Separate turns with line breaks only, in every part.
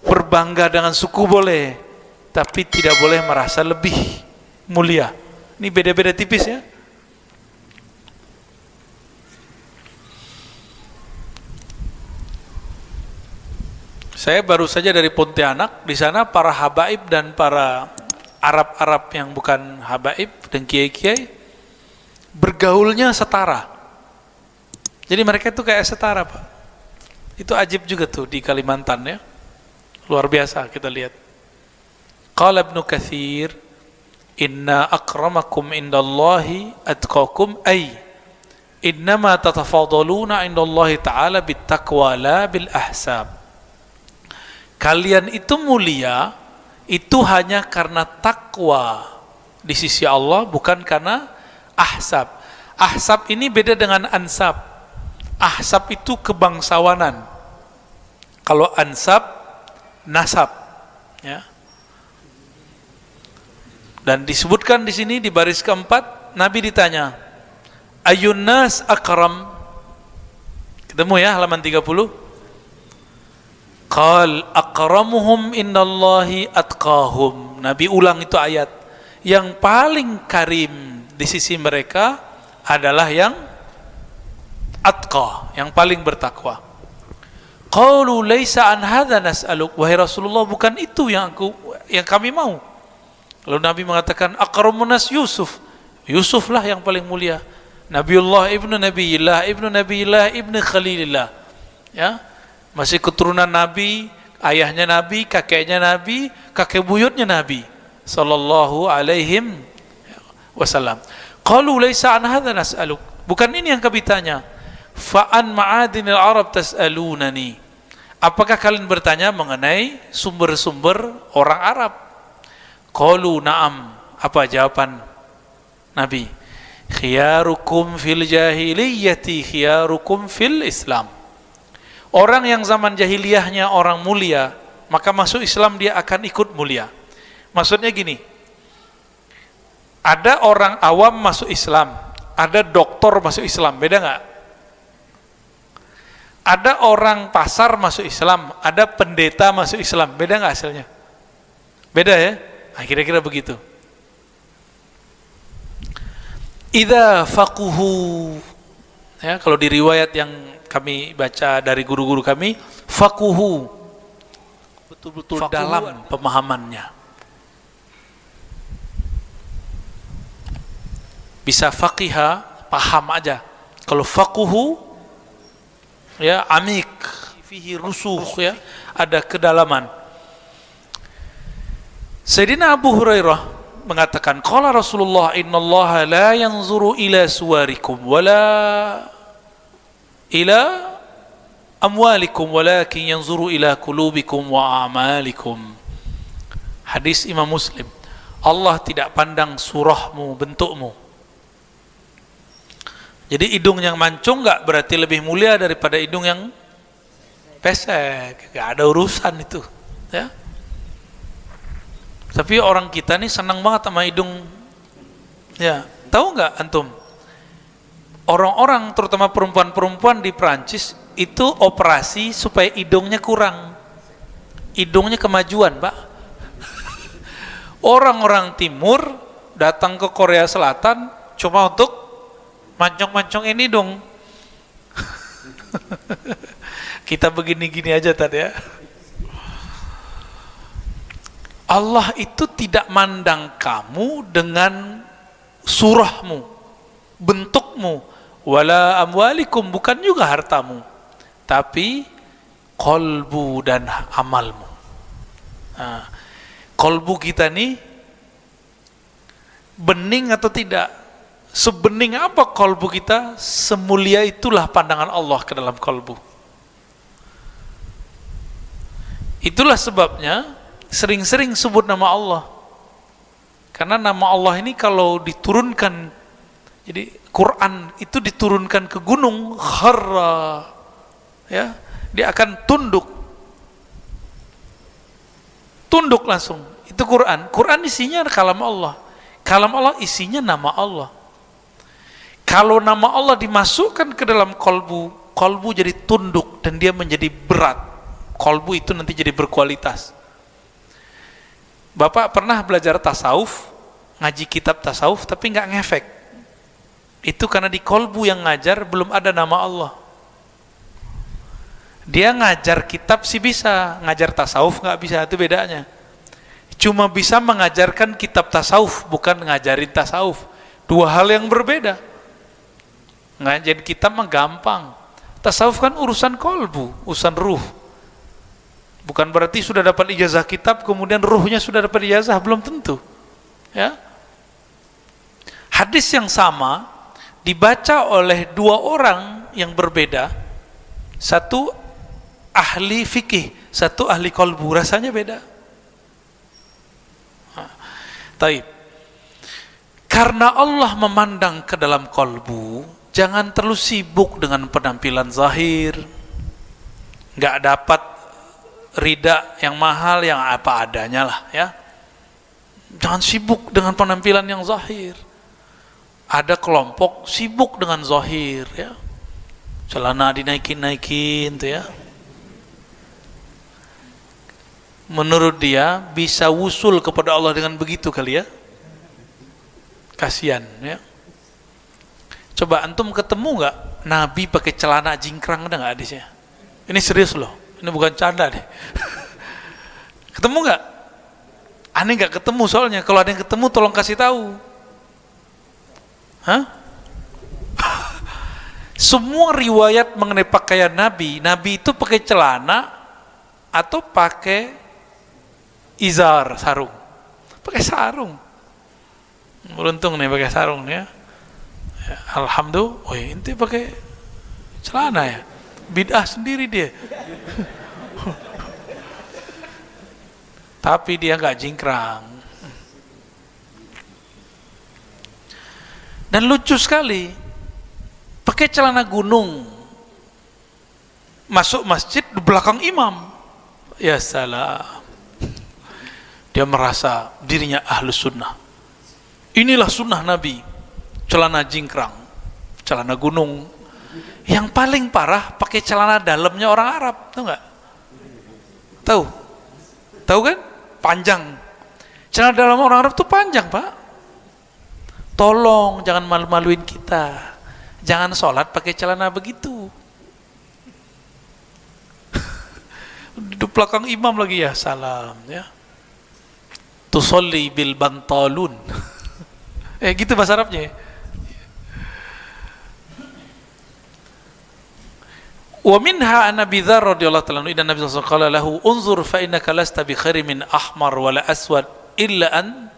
Berbangga dengan suku boleh, tapi tidak boleh merasa lebih mulia. Ini beda-beda tipis ya. Saya baru saja dari Pontianak. Di sana para habaib dan para Arab-Arab yang bukan habaib dan kiai-kiai bergaulnya setara. Jadi mereka itu kayak setara, Pak. Itu ajib juga tuh di Kalimantan ya. Luar biasa kita lihat. Qala Ibnu Katsir, "Inna akramakum indallahi atqakum ay innama tatafadaluna indallahi ta'ala bittaqwa la bil ahsab." Kalian itu mulia itu hanya karena takwa di sisi Allah, bukan karena ahsab. Ahsab ini beda dengan ansab. Ahsab itu kebangsawanan. Kalau ansab nasab, ya. Dan disebutkan di sini di baris keempat, Nabi ditanya, "Ayyun nas akram?" Ketemu ya halaman 30. Qal akramuhum indallahi atqahum. Nabi ulang itu ayat. Yang paling karim di sisi mereka adalah yang atqa, yang paling bertakwa. Qalu laisa an hadza nas'aluk. Wahai Rasulullah, bukan itu yang kami mau. Lalu Nabi mengatakan, akramun nas Yusuf. Yusuf lah yang paling mulia. Nabiullah ibnu Nabiyillah, ibnu Khalilillah. Ya. Masih keturunan Nabi, ayahnya Nabi, kakeknya Nabi, kakek buyutnya Nabi sallallahu alaihi wasallam. Qalu laisa an hadza nas'aluk. Bukan ini yang kami tanya. Fa an ma'adinil Arab tas'alunani. Apakah kalian bertanya mengenai sumber-sumber orang Arab? Qalu na'am. Apa jawaban Nabi? Khiyarukum fil jahiliyati khiyarukum fil Islam. Orang yang zaman jahiliyahnya orang mulia, maka masuk Islam dia akan ikut mulia. Maksudnya gini, ada orang awam masuk Islam, ada doktor masuk Islam, beda nggak? Ada orang pasar masuk Islam, ada pendeta masuk Islam, beda nggak hasilnya? Beda ya? Nah, kira-kira begitu. Idza faquhu, ya, kalau di riwayat yang kami baca dari guru-guru kami, faquhu, betul-betul dalam pemahamannya. Bisa faqiha, paham aja. Kalau faquhu, ya, amik, fihi rusuh, ya, ada kedalaman. Sayyidina Abu Hurairah mengatakan, qala Rasulullah innallaha la yanzuru ila suwarikum wala ila amwalikum walakin yanzuru ila qulubikum wa a'malikum. Hadis Imam Muslim. Allah tidak pandang surahmu, bentukmu. Jadi hidung yang mancung nggak berarti lebih mulia daripada hidung yang pesek, nggak ada urusan itu, ya. Tapi orang kita nih senang banget sama hidung, ya. Tahu nggak antum? Orang-orang terutama perempuan-perempuan di Perancis itu operasi supaya hidungnya kurang, hidungnya kemajuan, Pak. Orang-orang Timur datang ke Korea Selatan cuma untuk mancung-mancung ini dong. Kita begini-gini aja tadi ya. Allah itu tidak mandang kamu dengan surahmu, bentukmu, wala amwalikum, bukan juga hartamu, tapi kolbu dan amalmu. Nah, kolbu kita nih bening atau tidak? Sebening apa kolbu kita, semulia itulah pandangan Allah ke dalam kolbu. Itulah sebabnya sering-sering sebut nama Allah, karena nama Allah ini kalau diturunkan, jadi Quran itu diturunkan ke gunung, kharra, ya, dia akan tunduk langsung. Itu Quran. Quran isinya kalam Allah, kalam Allah isinya nama Allah. Kalau nama Allah dimasukkan ke dalam kolbu, kolbu jadi tunduk dan dia menjadi berat. Kolbu itu nanti jadi berkualitas. Bapak pernah belajar tasawuf, ngaji kitab tasawuf, tapi nggak ngefek. Itu karena di kolbu yang ngajar belum ada nama Allah. Dia ngajar kitab sih bisa, ngajar tasawuf nggak bisa, itu bedanya. Cuma bisa mengajarkan kitab tasawuf, bukan ngajarin tasawuf. Dua hal yang berbeda. Ngajarin kitab mah gampang. Tasawuf kan urusan kolbu, urusan ruh. Bukan berarti sudah dapat ijazah kitab kemudian ruhnya sudah dapat ijazah, belum tentu. Ya. Hadis yang sama dibaca oleh dua orang yang berbeda. Satu ahli fikih, satu ahli kolbu, rasanya beda. Taib. Karena Allah memandang ke dalam kolbu, jangan terlalu sibuk dengan penampilan zahir. Nggak dapat rida yang mahal, yang apa adanya lah ya. Jangan sibuk dengan penampilan yang zahir. Ada kelompok sibuk dengan zahir ya. Celana dinaikin-naikin tuh ya. Menurut dia bisa wusul kepada Allah dengan begitu kali ya. Kasihan ya. Coba antum ketemu nggak Nabi pakai celana jingkrang, ada nggak hadisnya? Ini serius loh. Ini bukan canda deh. Ketemu nggak? Aneh nggak ketemu soalnya. Kalau ada yang ketemu tolong kasih tahu. Hah? Semua riwayat mengenai pakaian Nabi, Nabi itu pakai celana atau pakai izar, sarung. Pakai sarung. Beruntung nih pakai sarung ya. Alhamdulillah. Oh inti pakai celana ya. Bid'ah sendiri dia. Tapi dia nggak jingkrang. Dan lucu sekali, pakai celana gunung, masuk masjid di belakang imam. Ya salam. Dia merasa dirinya ahlus sunnah. Inilah sunnah Nabi. Celana jingkrang, celana gunung. Yang paling parah pakai celana dalamnya orang Arab, tahu nggak? Tahu? Tahu kan? Panjang. Celana dalam orang Arab tuh panjang, Pak. Tolong jangan malu-maluin kita. Jangan sholat pakai celana begitu. Di belakang imam lagi ya salam ya. Tusolli bil bantalun. Gitu bahasa Arabnya. Wa minha an Abi Dzar radhiyallahu ta'ala anhu dan Nabi sallallahu alaihi wasallam qala lahu unzur fa innaka lasta bi khairin min ahmar wala aswad illa an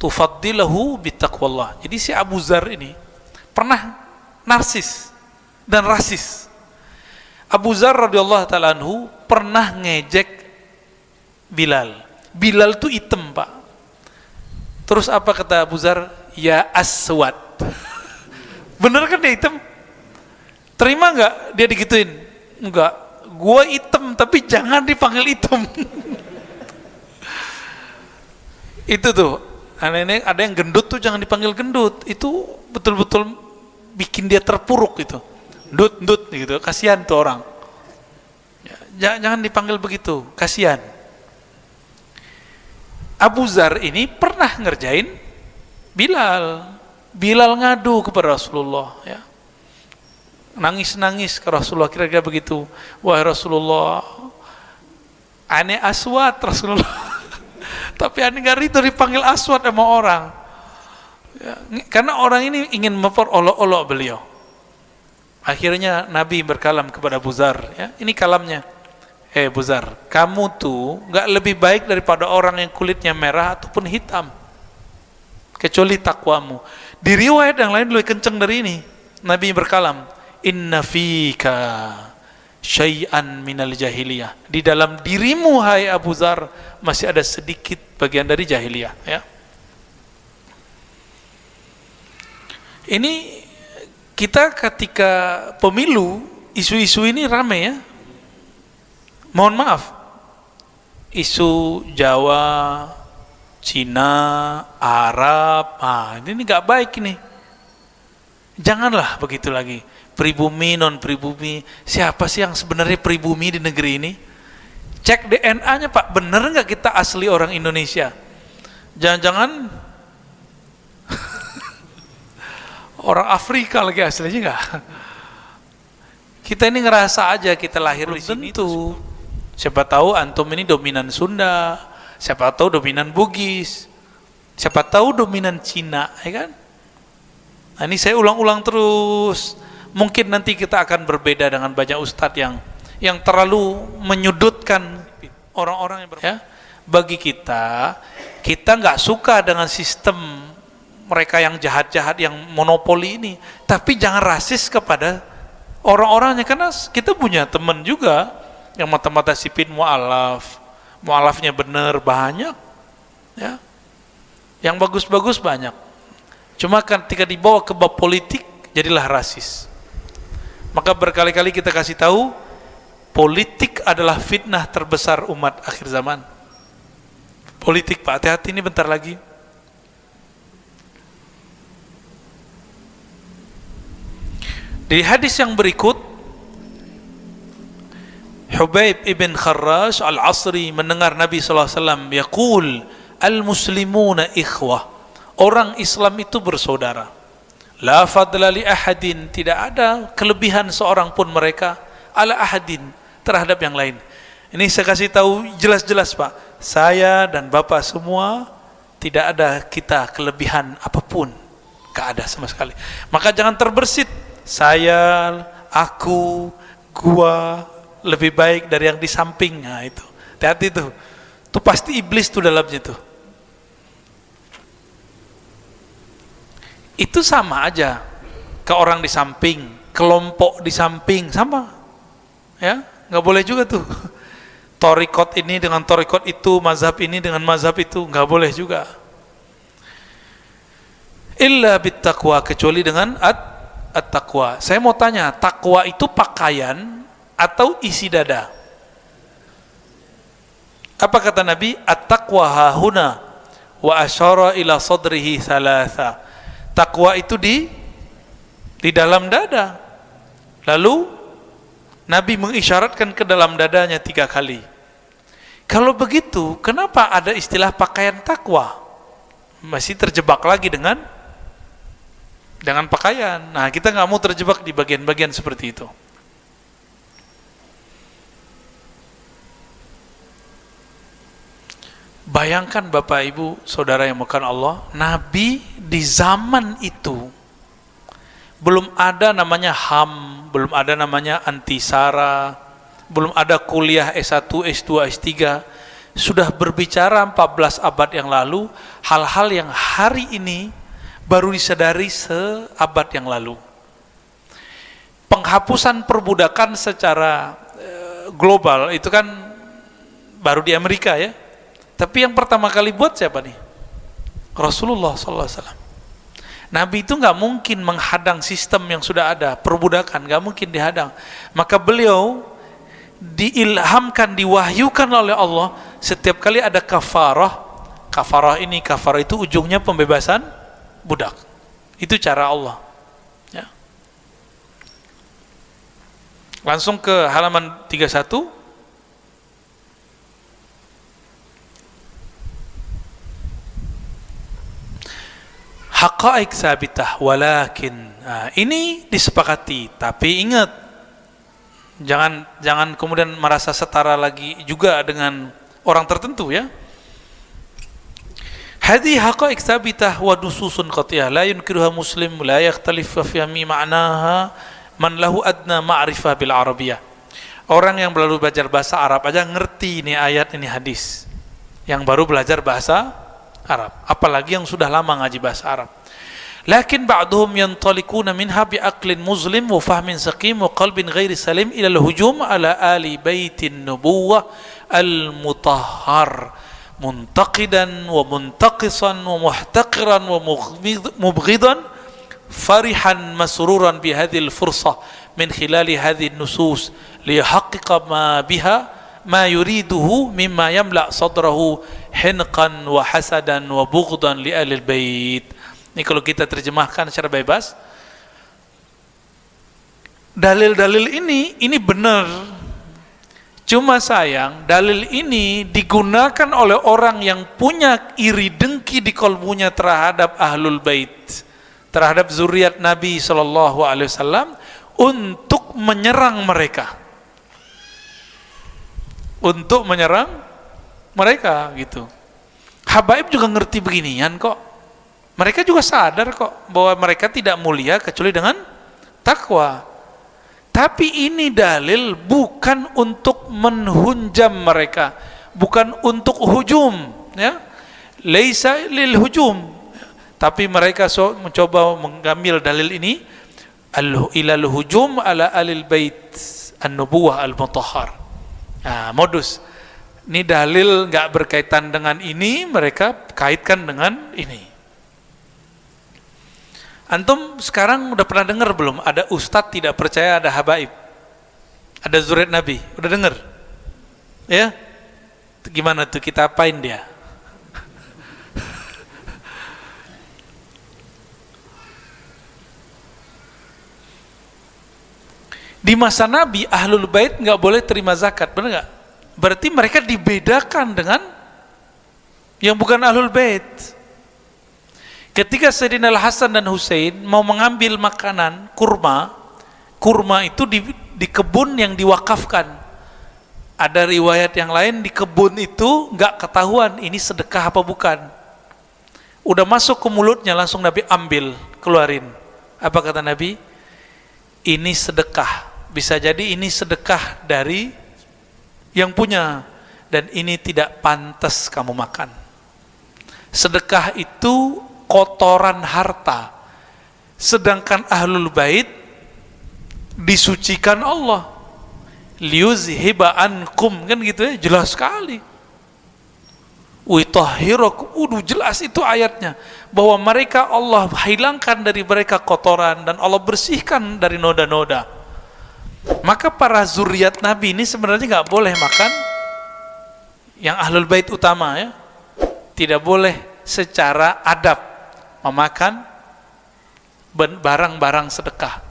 tufaddilahu bittaqwallah. Jadi si Abu Dzar ini pernah narsis dan rasis. Abu Dzar radhiyallahu ta'ala anhu pernah ngejek Bilal. Bilal tuh hitam, Pak. Terus apa kata Abu Dzar? Ya aswad. Bener kan dia hitam? Terima nggak dia digituin? Enggak. Gua hitam tapi jangan dipanggil hitam. Itu tuh. Aneh-aneh, ada yang gendut tuh jangan dipanggil gendut. Itu betul-betul bikin dia terpuruk gitu. Ndut gitu. Kasihan tuh orang. Jangan dipanggil begitu. Kasihan. Abu Dzar ini pernah ngerjain Bilal. Bilal ngadu kepada Rasulullah ya. Nangis-nangis ke Rasulullah, kira-kira begitu. Wahai Rasulullah, aneh aswad Rasulullah. Tapi aneh gak ridho dipanggil aswad sama orang ya, karena orang ini ingin memperolok-olok beliau. Akhirnya Nabi berkalam kepada Abu Dzar ya, ini kalamnya. Abu Dzar, kamu tuh gak lebih baik daripada orang yang kulitnya merah ataupun hitam, kecuali takwamu. Di riwayat yang lain lebih kenceng dari ini. Nabi berkalam, inna fika syai'an minal jahiliyah. Di dalam dirimu hai Abu Dzar masih ada sedikit bagian dari jahiliyah ya. Ini kita ketika pemilu isu-isu ini rame ya. Mohon maaf. Isu Jawa, Cina, Arab, ini nggak baik ini. Janganlah begitu lagi. Pribumi, non pribumi, siapa sih yang sebenarnya pribumi di negeri ini? Cek DNA-nya Pak, bener nggak kita asli orang Indonesia? Jangan-jangan orang Afrika lagi aslinya nggak? Kita ini ngerasa aja kita lahir di sini tuh. Siapa tahu antum ini dominan Sunda, siapa tahu dominan Bugis, siapa tahu dominan Cina, ya kan? Nah, ini saya ulang-ulang terus. Mungkin nanti kita akan berbeda dengan banyak ustadz yang terlalu menyudutkan orang-orang yang ya. Bagi kita nggak suka dengan sistem mereka yang jahat-jahat, yang monopoli ini. Tapi jangan rasis kepada orang-orangnya, karena kita punya teman juga yang mata-mata sipin mu'alafnya bener banyak, ya. Yang bagus-bagus banyak. Cuma ketika dibawa ke bab politik, jadilah rasis. Maka berkali-kali kita kasih tahu, politik adalah fitnah terbesar umat akhir zaman. Politik Pak, hati-hati ini bentar lagi. Di hadis yang berikut, Hubaib ibn Kharrash al-Asri mendengar Nabi SAW yaqul, al-muslimuna ikhwah, orang Islam itu bersaudara. La fadla li ahadin, tidak ada kelebihan seorang pun mereka ala ahadin, terhadap yang lain. Ini saya kasih tahu jelas-jelas Pak, saya dan Bapak semua tidak ada kita kelebihan apapun, gak ada sama sekali. Maka jangan terbersit, saya, aku, gua lebih baik dari yang di samping. Nah itu, hati-hati tuh, itu pasti iblis tuh dalamnya tuh. Itu sama aja ke orang di samping, kelompok di samping, sama ya, nggak boleh juga tuh. Torikot ini dengan torikot itu, mazhab ini dengan mazhab itu, nggak boleh juga. Illa bittaqwa, kecuali dengan at-taqwa. Saya mau tanya, takwa itu pakaian atau isi dada? Apa kata Nabi? At-taqwa hahuna wa asyara ila sadrihi thalatha. Takwa itu di dalam dada. Lalu Nabi mengisyaratkan ke dalam dadanya 3 kali. Kalau begitu, kenapa ada istilah pakaian takwa? Masih terjebak lagi dengan pakaian. Nah, kita nggak mau terjebak di bagian-bagian seperti itu. Bayangkan Bapak Ibu Saudara yang muliakan Allah, Nabi di zaman itu belum ada namanya HAM, belum ada namanya antisara, belum ada kuliah S1, S2, S3. Sudah berbicara 14 abad yang lalu hal-hal yang hari ini baru disadari seabad yang lalu. Penghapusan perbudakan secara global itu kan baru di Amerika ya. Tapi yang pertama kali buat siapa nih? Rasulullah SAW. Nabi itu nggak mungkin menghadang sistem yang sudah ada, perbudakan, nggak mungkin dihadang. Maka beliau diilhamkan, diwahyukan oleh Allah, setiap kali ada kafarah itu ujungnya pembebasan budak. Itu cara Allah. Ya. Langsung ke halaman 31. Haqa'iq sabitah walakin, nah, ini disepakati, tapi ingat jangan kemudian merasa setara lagi juga dengan orang tertentu ya. Hadhi haqa'iq sabitah wa dususun qat'iyah la yunkiruha muslim la yakhtalif fi fahmi ma'naha man lahu adna ma'rifah bil arabiyah. Orang yang baru belajar bahasa Arab aja ngerti ini ayat, ini hadis. Yang baru belajar bahasa Arab, apalagi yang sudah lama ngaji bahasa Arab. Lakin ba'duhum yantalikuna minha bi'aqlin muslim wa fahmin saqim wa qalbin ghairi salim ila al-hujum ala ali baitin nubuwah al-mutahhar muntaqidan wa muntaqisan wa muhtaqiran wa mubghidan farihan masruran bi hadhihi al-fursah min khilali hadhihi an-nusus liyahaqqiqa ma biha ma yuriduhu mimma yamla sadrahu hinqan wa hasadan wa bughdan li ahli bait. Ini kalau kita terjemahkan secara bebas, dalil-dalil ini benar. Cuma sayang, dalil ini digunakan oleh orang yang punya iri dengki di kalbunya terhadap ahlul bait, terhadap zuriat Nabi SAW, untuk menyerang mereka, gitu. Habaib juga ngerti beginian kok. Mereka juga sadar kok bahwa mereka tidak mulia kecuali dengan takwa. Tapi ini dalil bukan untuk menhunjam mereka, bukan untuk hujum, ya. Laisa lil hujum. Tapi mereka mencoba mengambil dalil ini ilal hujum ala alil bait an-nubuwah al-mutahhar. Nah, modus. Ini dalil nggak berkaitan dengan ini, mereka kaitkan dengan ini. Antum sekarang udah pernah dengar belum ada ustadz tidak percaya ada habaib, ada zuriat Nabi? Udah dengar? Ya? Gimana tuh, kita apain dia? Di masa Nabi ahlul bait nggak boleh terima zakat, benar nggak? Berarti mereka dibedakan dengan yang bukan ahlul bait. Ketika Sayyidina Al-Hasan dan Husain mau mengambil makanan kurma itu di kebun yang diwakafkan. Ada riwayat yang lain di kebun itu nggak ketahuan ini sedekah apa bukan. Udah masuk ke mulutnya langsung Nabi ambil, keluarin. Apa kata Nabi? Ini sedekah. Bisa jadi ini sedekah dari yang punya, dan ini tidak pantas kamu makan. Sedekah itu kotoran harta, sedangkan ahlul bait disucikan Allah. Liyuzhiba ankum, kan gitu ya, jelas sekali. Witahhirakum, jelas itu ayatnya, bahwa mereka Allah hilangkan dari mereka kotoran dan Allah bersihkan dari noda-noda. Maka para zuriat Nabi ini sebenarnya nggak boleh makan yang ahlul bait utama, ya. Tidak boleh secara adab memakan barang-barang sedekah.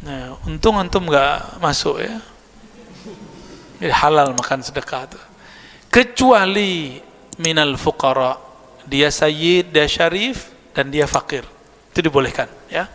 Nah, untung antum nggak masuk, ya. Jadi halal makan sedekah itu. Kecuali minal fuqara, dia sayyid, dia syarif, dan dia fakir, itu dibolehkan, ya.